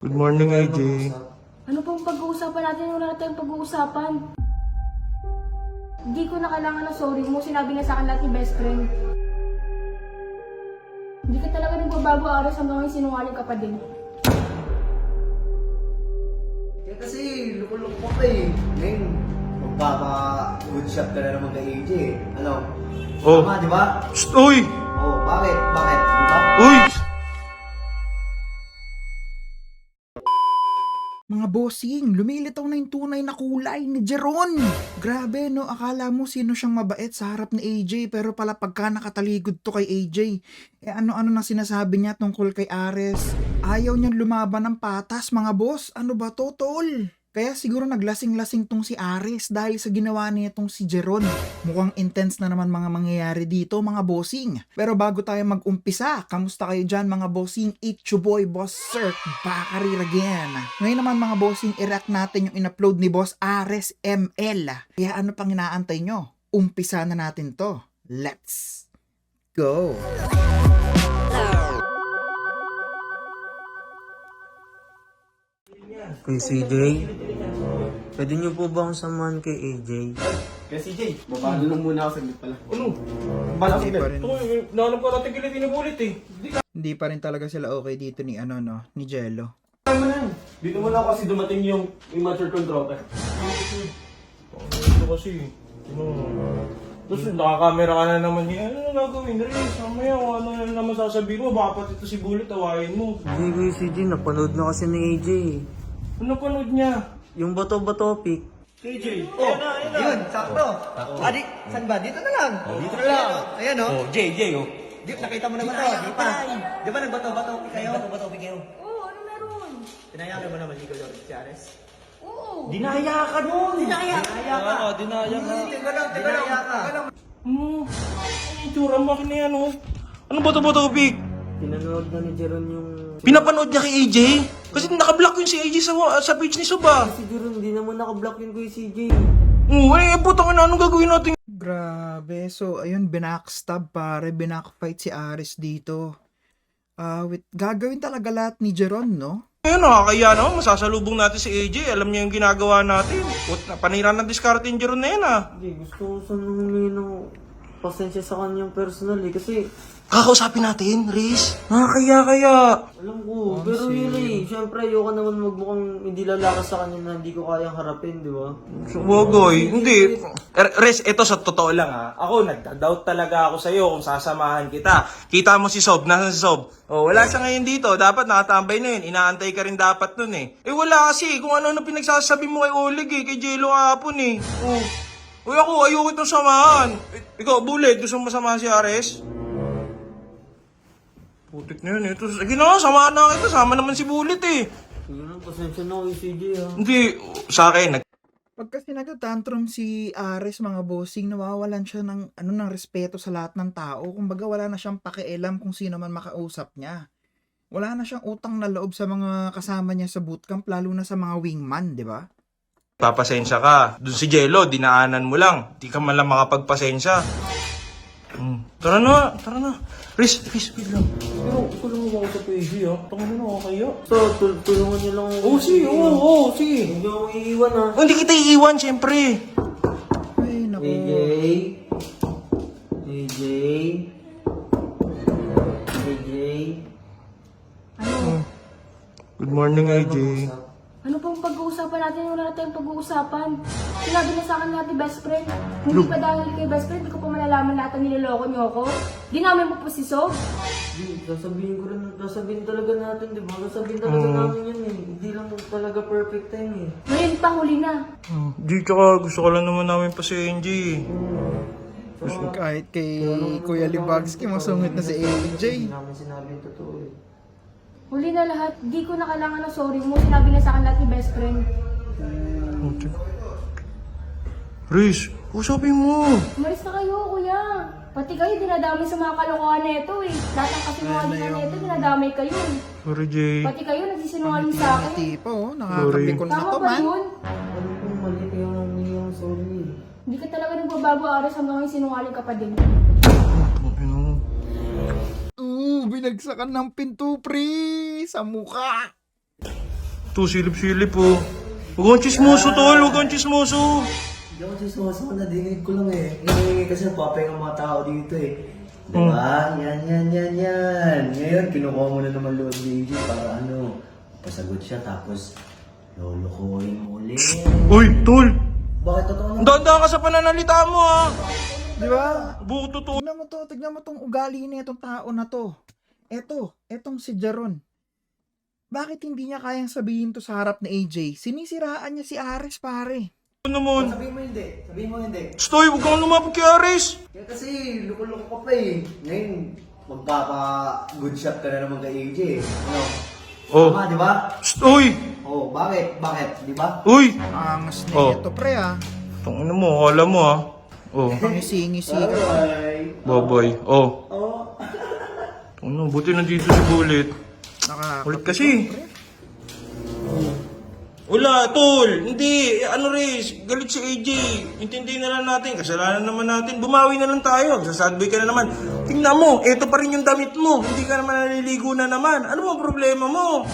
Good morning, AJ. Ano pang pag-uusapan natin? Wala na tayong pag-uusapan. Hindi ko na kailangan ng sorry mo. Sinabi na sa akin lahat ni best friend. Hindi ka talaga nagbabago aras hanggang ngayon sinungaling ka pa din. Kasi lukulok mo ka eh. Ngayon, magpapa-good shot ka na naman kay AJ eh. Ano? Oh. Tama, di ba? Shh, uy! Oh, bakit? Bakit? Di ba? Uy! Mga bossing, lumilitaw na yung tunay na kulay ni Jeron. Grabe no, akala mo sino siyang mabait sa harap ni AJ pero pala pagka nakataligod to kay AJ. Ano-ano na sinasabi niya tungkol kay Ares. Ayaw niyang lumaban ng patas mga boss. Ano ba to, tol? Kaya siguro naglasing-lasing tong si Ares dahil sa ginawa niya tong si Jeron. Mukhang intense na naman mga mangyayari dito mga bossing. Pero bago tayo mag-umpisa, kamusta kayo dyan mga bossing? It's your boy, Boss Sir, Bakarir again. Ngayon naman mga bossing, i-react natin yung in-upload ni Boss Ares ML. Kaya ano pang inaantay nyo? Umpisa na natin to. Let's go! Kay CJ? Pwede niyo po ba akong samahan kay AJ? Kaya CJ, babalo lang muna ako saglit pala. Ano? Bala Hindi pa rin, Nahanap ka natin kilit inubulit eh. hindi pa rin talaga sila okay dito ni ni Jello. Tama na yan. Dito mo lang kasi dumating yung immature controller. Ito kasi. Tapos nakakamera ka na naman niya. Ano na gagawin, Riz? Mamaya kung ano na naman sasabihin mo. Baka pati ito si Bullet, tawain mo. Hindi kay CJ, napanood na kasi ni AJ. Ano panood niya? Yung bato-bato pic. KJ. Oh, yun, sakto. Adi, saan ba? Dito na lang. Dito na lang. Ayan oh. Oh, JJ oh. Di, nakita mo naman to, di pa. Di ba nagbato-bato kayo? Nagbato-bato kayo. Oo, ano meron? Tinayakan mo naman ikaw doon, si Ares. Oo. Dinaya ka nun! Dinaya ka. Dinaya ka. Teka lang, dinaya ka. Ano? Ang itsura mo akin na yan oh. Ano ba ito tubig? Pinanood na ni Jeron yung... Pinapanood niya kay AJ? Kasi nakablock yun si AJ sa page ni Soba. Si Jeron, hindi naman nakablock yun kay CJ. Oo, putang ina, anong gagawin natin? Grabe. So, ayun, binackstab pare. Binackfight si Ares dito. Gagawin talaga lahat ni Jeron, no? Ayun, nakakaya naman, masasalubong natin si AJ. Alam niya yung ginagawa natin. Panira ng discard in Jeron na yan Hindi, gusto ko sana humingi ng pasensya sa kanyang personal eh. Kasi Kakausapin natin, Riz. Nakakaya. alam ko, pero yun eh. Siyempre, ayoko naman magmukhang hindi lalakas sa kanya na hindi ko kayang harapin, di ba? Subogoy, hindi. Riz, ito sa totoo lang ha. Ako, nagda-doubt talaga ako sa'yo kung sasamahan kita. Kita mo si Sob, nasa si Sob? Oh, wala siya ngayon dito. Dapat nakatambay na yun. Inaantay ka rin dapat nun eh. Wala kasi. Kung ano-ano pinagsasabi mo kay Oleg eh. Kay Jello kahapon eh. Oh. Uy, ako, ayoko itong samahan. Ikaw, Bullet, gusto mo masamahan si Ares? Putik na yun eh. Sige na, samahan na kita. Sama naman si Bullet eh. Sige na, pasensya na kay CJ ha. Hindi, sa akin, Pag kasi nagtatantrum si Ares mga bossing, nawawalan siya ng respeto sa lahat ng tao. Kumbaga wala na siyang pakialam kung sino man makausap niya. Wala na siyang utang na loob sa mga kasama niya sa bootcamp, lalo na sa mga wingman, di ba? papasensya ka. Doon si Jello, dinaanan mo lang. Di ka man lang makapagpasensya. Tara na. Riz, wait lang. Pero, tulungan mo ako sa PG ha. Tangin na nakakaya. So, tulungan niyo lang ako. Sige. Hindi ako iiwan ha. Hindi kita iiwan, syempre. Ay, naku. AJ? AJ? AJ? Ano? Good morning, AJ. Ano pang pag-uusapan natin? Wala na tayong pag-uusapan. Sinabi na sa akin lahat ni best friend. Hindi pa dahil kay best friend, hindi ko pa malalaman lahat ng niloloko niyo ako. Dinamin mo po si Sob. Sasabihin talaga natin, di ba? Sasabihin talaga namin yun eh. Hindi lang talaga perfect time eh. Ngayon pa, huli na. Di, tsaka gusto ko lang naman namin pa si NG. Kahit kay Kuya Libagski, masungit na si AJ. Hindi namin sinabi yung totoo eh. Huli na lahat. Di ko na kailangan ng sorry mo. Sinabi na sa akin lahat ni best friend. Riz, usapin mo. Umalis na kayo, kuya. Pati kayo, dinadamay sa mga kalokohan na ito eh. Lahat ng kasinungalingan na ito, dinadamay kayo eh. Sorry, Jay. Pati kayo, nagsisinungaling sa akin. Tipo, nakakabikon na Tama to ba man. yun? Alam ko mali kaya humingi ng sorry eh. Hindi ka talaga nagbabago aras hanggang ngayon sinungaling ka pa din. Binagsakan ng pinto, pre! Sa mukha! to, silip-silip po. Huwag kang chismoso, tol. Huwag kang chismoso. Hindi ako sisuso, nadinig ko lang eh. Kasi papahinga ang mga tao dito eh. Diba? Yan. Ngayon, kinukuha mo na naman Lord JJ para pasagot siya tapos lulukuhin mo ulit. Uy, tol. Bakit totoo na? Dahan-dahan ka sa pananalita mo, ha. Di ba? Buko totoo. Tignan mo tong ugali na itong tao na to. Etong si Jeron. Bakit hindi niya kayang sabihin to sa harap ni AJ? Sinisiraan niya si Ares, pare. Ano naman? Sabihin mo hindi. Stoy, huwag kang lumapag kay Aris. Kasi loko-loko ka pa eh. Ngayon, magpapa-good shot ka na naman kay AJ eh. Oh. Tama, di ba? Stoy. Oh, bakit? Di ba? Uy. Angas na Oh. ito, pre, ah. Tangina mo, kala mo, ha. Oh. Pangisi-ngisi ka. Bye! Baboy. Oh. Oh! Ano, buti nandito si Bullet. Ulit kasi. Wala, tol. Hindi. Ano Riz, galit si AJ. Intindihin na lang natin. Kasalanan naman natin. Bumawi na lang tayo. Sasadboy ka na naman. Tingnan mo, eto pa rin yung damit mo. Hindi ka naman naliligo na naman. Ano mo problema mo?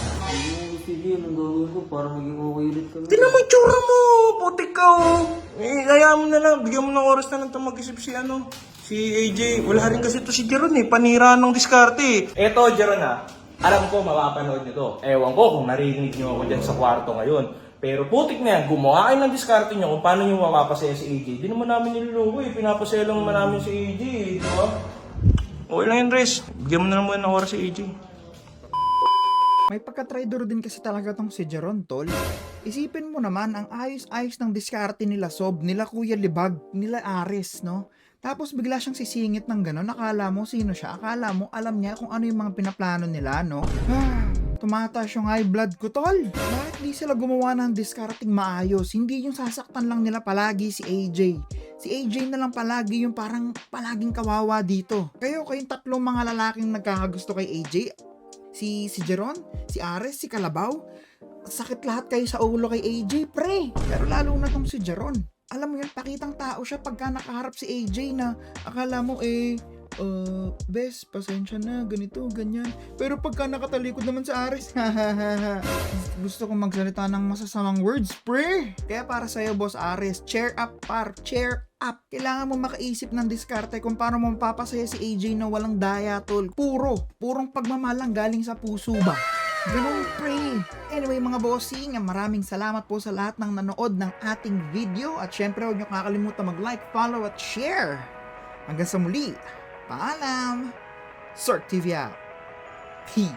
Sige, anong gagawin ko para maging okay ulit kami? Tingnan mo yung tsura mo. Putik ka, oh. Hayaan mo na lang. Bigyan mo ng oras na lang ito mag-isip si AJ. Wala rin kasi ito si Jeron eh. Panira ng diskarte. Eto, Jeron ha. Alam ko mapapanood nito. Ewan ko kung narinig niyo ako dyan sa kwarto ngayon. Pero putik na yan, gumawa kayo ng diskarte niyo kung paano niyo mapapasaya si AJ. Di naman namin nilulugo eh. Pinapasaya lang naman namin si AJ eh. Di ba? Okay lang yun, Res. Bigyan mo na lang muna ng oras si AJ. May pagka-traidor din kasi talaga tong si Jeron, tol. Isipin mo naman, ang ayos-ayos ng diskarte nila Sob, nila Kuya Libag, nila Ares, no? Tapos bigla siyang sisingit ng gano'n, akala mo sino siya, akala mo alam niya kung ano yung mga pinaplano nila, no? Tumataas yung high blood ko, tol. Bakit di sila gumawa ng discarding maayos? Hindi yung sasaktan lang nila palagi si AJ. Si AJ na lang palagi yung parang palaging kawawa dito. Kayong tatlong mga lalaking nagkakagusto kay AJ, si Jeron, si Ares, si Kalabaw, sakit lahat kayo sa ulo kay AJ, pre. Pero lalo na tong si Jeron. Alam mo yun, pakitang tao siya pagka nakaharap si AJ na akala mo bes, pasensya na, ganito, ganyan. Pero pagka nakatalikod naman sa Ares, gusto kong magsalita ng masasamang words, pre. Kaya para sa'yo, Boss Ares, cheer up, cheer up. Kailangan mo makaisip ng diskarte kung paano mo mapapasaya si AJ na walang daya, tol. Purong pagmamahal lang galing sa puso ba? Ganun, pre. Anyway, mga bossing, maraming salamat po sa lahat ng nanood ng ating video. At syempre, huwag nyo kakalimutan mag-like, follow, at share. Hanggang sa muli, paalam! Sirk TV out. Peace!